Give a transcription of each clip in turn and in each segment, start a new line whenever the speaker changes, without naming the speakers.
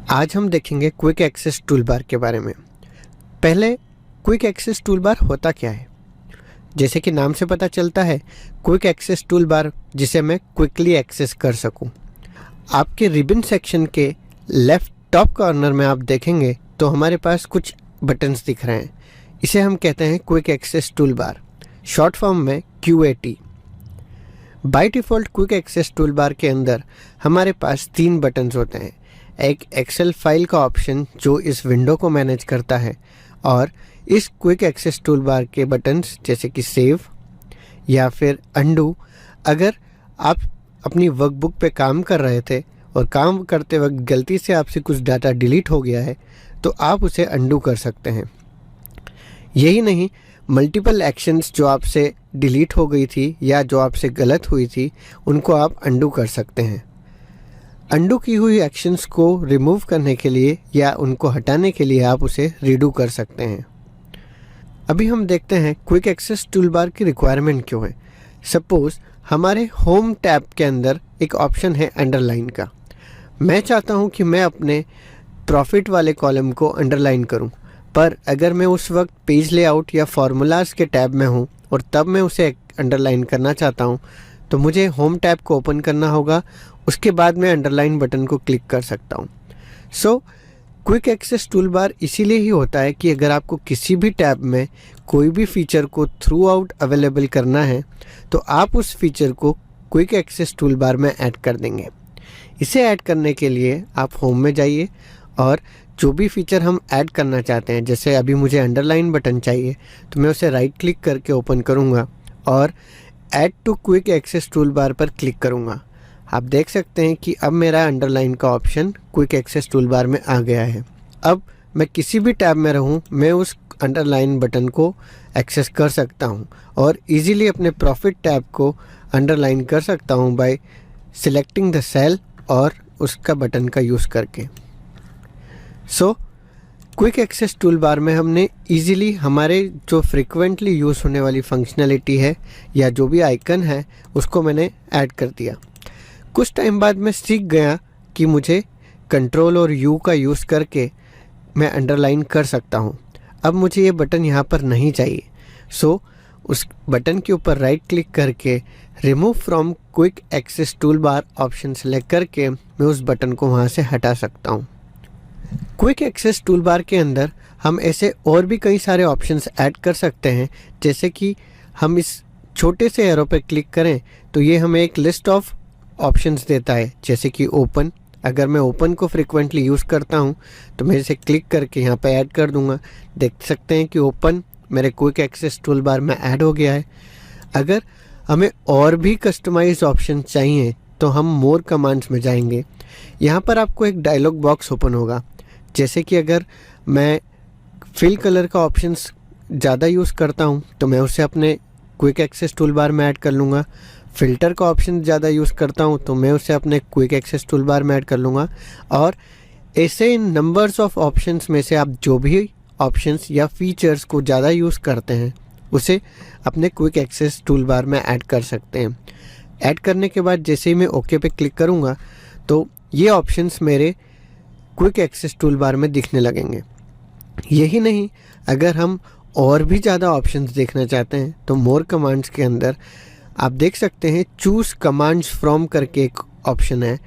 आज हम देखेंगे क्विक एक्सेस टूलबार के बारे में। पहले क्विक एक्सेस टूलबार होता क्या है? जैसे कि नाम से पता चलता है, क्विक एक्सेस टूलबार जिसे मैं क्विकली एक्सेस कर सकूं। आपके रिबन सेक्शन के लेफ्ट टॉप कॉर्नर में आप देखेंगे तो हमारे पास कुछ बटन्स दिख रहे हैं। इसे हम कहते हैं quick access toolbar, short form में QAT। By default quick access toolbar के अंदर हमारे पास 3 बटन्स होते हैं। एक एक्सेल फाइल का ऑप्शन जो इस विंडो को मैनेज करता है, और इस क्विक एक्सेस टूलबार के बटन्स जैसे कि सेव या फिर अंडू। अगर आप अपनी वर्कबुक पे काम कर रहे थे और काम करते वक्त गलती से आपसे कुछ डाटा डिलीट हो गया है तो आप उसे अंडू कर सकते हैं। यही नहीं, मल्टीपल एक्शंस जो आपसे डिलीट हो गई थी या जो आपसे गलत हुई थी उनको आप अंडू कर सकते हैं। अंडू की हुई एक्शंस को रिमूव करने के लिए या उनको हटाने के लिए आप उसे रीडू कर सकते हैं। अभी हम देखते हैं क्विक एक्सेस टूलबार की रिक्वायरमेंट क्यों है। सपोज़ हमारे होम टैब के अंदर एक ऑप्शन है अंडरलाइन का। मैं चाहता हूं कि मैं अपने प्रॉफिट वाले कॉलम को अंडरलाइन करूं, पर अगर मैं उस वक्त पेज लेआउट या फार्मूलाज के टैब में हूं और तब मैं उसे अंडरलाइन करना चाहता हूं तो मुझे होम टैब को ओपन करना होगा। उसके बाद मैं अंडरलाइन बटन को क्लिक कर सकता हूं। सो क्विक एक्सेस टूलबार इसीलिए ही होता है कि अगर आपको किसी भी टैब में कोई भी फीचर को थ्रू आउट अवेलेबल करना है तो आप उस फीचर को क्विक एक्सेस टूलबार में ऐड कर देंगे। इसे ऐड करने के लिए आप होम में जाइए और जो भी फीचर हम ऐड करना चाहते हैं, जैसे अभी मुझे अंडरलाइन बटन चाहिए तो मैं उसे राइट क्लिक करके ओपन करूँगा और add to quick access toolbar पर क्लिक करूँगा। आप देख सकते हैं कि अब मेरा अंडरलाइन का ऑप्शन क्विक एक्सेस टूलबार में आ गया है। अब मैं किसी भी टैब में रहूं, मैं उस अंडरलाइन बटन को एक्सेस कर सकता हूं और इजीली अपने प्रॉफिट टैब को अंडरलाइन कर सकता हूं बाय सिलेक्टिंग द सेल और उसका बटन का यूज़ करके। सो क्विक एक्सेस टूलबार में हमने इजीली हमारे जो फ्रिक्वेंटली यूज़ होने वाली फंक्शनैलिटी है या जो भी आइकन है उसको मैंने ऐड कर दिया। कुछ टाइम बाद मैं सीख गया कि मुझे कंट्रोल और U का यूज़ करके मैं अंडरलाइन कर सकता हूँ। अब मुझे ये बटन यहाँ पर नहीं चाहिए। सो उस बटन के ऊपर राइट क्लिक करके remove from quick access toolbar option select करके मैं उस बटन को वहाँ से हटा सकता हूँ। क्विक एक्सेस टूलबार के अंदर हम ऐसे और भी कई सारे ऑप्शंस ऐड कर सकते हैं। जैसे कि हम इस छोटे से एरो पर क्लिक करें तो ये हमें एक लिस्ट ऑफ ऑप्शंस देता है, जैसे कि ओपन। अगर मैं ओपन को फ्रिक्वेंटली यूज़ करता हूँ तो मैं इसे क्लिक करके यहाँ पे ऐड कर दूँगा। देख सकते हैं कि ओपन मेरे क्विक एक्सेस टूलबार में ऐड हो गया है। अगर हमें और भी कस्टमाइज ऑप्शन चाहिए तो हम मोर कमांड्स में जाएंगे। यहाँ पर आपको एक डायलॉग बॉक्स ओपन होगा। जैसे कि अगर मैं फिल कलर का ऑप्शंस ज़्यादा यूज़ करता हूँ तो मैं उसे अपने क्विक एक्सेस टूलबार में ऐड कर लूँगा। फ़िल्टर का ऑप्शन ज़्यादा यूज़ करता हूँ तो मैं उसे अपने क्विक एक्सेस टूलबार में ऐड कर लूँगा। और ऐसे इन नंबर्स ऑफ ऑप्शंस में से आप जो भी ऑप्शंस या फीचर्स को ज़्यादा यूज़ करते हैं उसे अपने क्विक एक्सेस टूलबार में ऐड कर सकते हैं। ऐड करने के बाद जैसे ही मैं ओके पे क्लिक करूँगा तो ये ऑप्शंस मेरे क्विक एक्सेस टूलबार में दिखने लगेंगे। यही नहीं, अगर हम और भी ज़्यादा ऑप्शंस देखना चाहते हैं तो मोर कमांड्स के अंदर आप देख सकते हैं चूज़ कमांड्स फ्रॉम करके एक ऑप्शन है,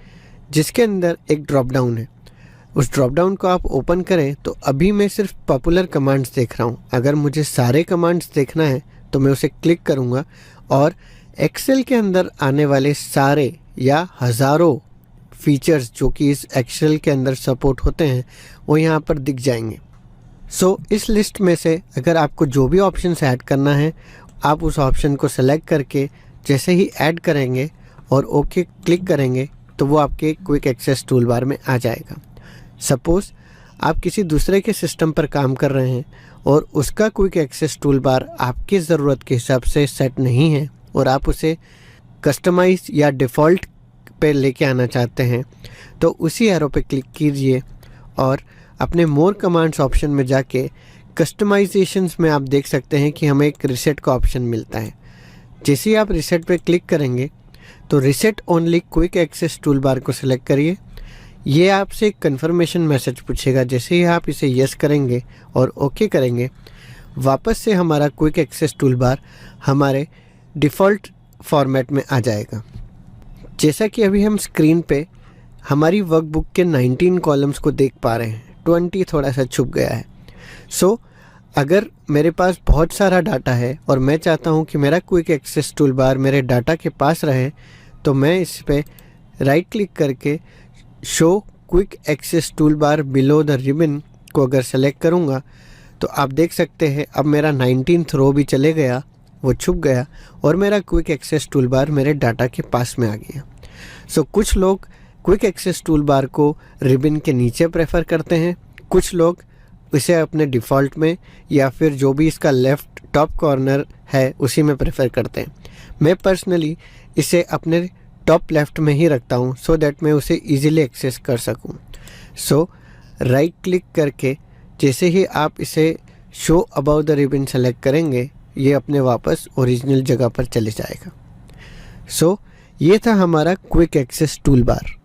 जिसके अंदर एक ड्रॉप डाउन है। उस ड्रॉप डाउन को आप ओपन करें तो अभी मैं सिर्फ पॉपुलर कमांड्स देख रहा हूँ। अगर मुझे सारे कमांड्स देखना है तो मैं उसे क्लिक करूँगा और एक्सेल के अंदर आने वाले सारे या हज़ारों फीचर्स जो कि इस एक्सेल के अंदर सपोर्ट होते हैं वो यहाँ पर दिख जाएंगे। सो इस लिस्ट में से अगर आपको जो भी ऑप्शंस ऐड करना है आप उस ऑप्शन को सेलेक्ट करके जैसे ही ऐड करेंगे और ओके क्लिक करेंगे तो वो आपके क्विक एक्सेस टूलबार में आ जाएगा। सपोज़ आप किसी दूसरे के सिस्टम पर काम कर रहे हैं और उसका क्विक एक्सेस टूलबार आपकी ज़रूरत के हिसाब से सेट नहीं है और आप उसे कस्टमाइज या डिफ़ॉल्ट पे लेके आना चाहते हैं तो उसी एरो पे क्लिक कीजिए और अपने मोर कमांड्स ऑप्शन में जाके कस्टमाइजेशंस में आप देख सकते हैं कि हमें एक रीसेट का ऑप्शन मिलता है। जैसे ही आप रीसेट पे क्लिक करेंगे तो reset only quick access toolbar को सिलेक्ट करिए। ये आपसे एक कन्फर्मेशन मैसेज पूछेगा। जैसे ही आप इसे यस करेंगे और ओके करेंगे, वापस से हमारा क्विक एक्सेस टूल बार हमारे डिफ़ॉल्ट फॉर्मेट में आ जाएगा। जैसा कि अभी हम स्क्रीन पे हमारी वर्कबुक के 19 कॉलम्स को देख पा रहे हैं, 20 थोड़ा सा छुप गया है। सो अगर मेरे पास बहुत सारा डाटा है और मैं चाहता हूँ कि मेरा क्विक एक्सेस टूल बार मेरे डाटा के पास रहे, तो मैं इस पे राइट क्लिक करके show quick access tool bar below the ribbon को अगर सेलेक्ट करूँगा तो आप देख सकते हैं अब मेरा 19th रो भी चले गया, वो छुप गया और मेरा क्विक एक्सेस टूल बार मेरे डाटा के पास में आ गया। सो कुछ लोग क्विक एक्सेस टूल बार को रिबन के नीचे प्रेफर करते हैं, कुछ लोग इसे अपने डिफ़ॉल्ट में या फिर जो भी इसका लेफ़्ट टॉप कॉर्नर है उसी में प्रेफर करते हैं। मैं पर्सनली इसे अपने टॉप लेफ़्ट में ही रखता हूँ सो दैट मैं उसे ईज़िली एक्सेस कर सकूँ। सो राइट क्लिक करके जैसे ही आप इसे show about the ribbon select करेंगे, ये अपने वापस ओरिजिनल जगह पर चले जाएगा। सो ये था हमारा क्विक एक्सेस टूल बार।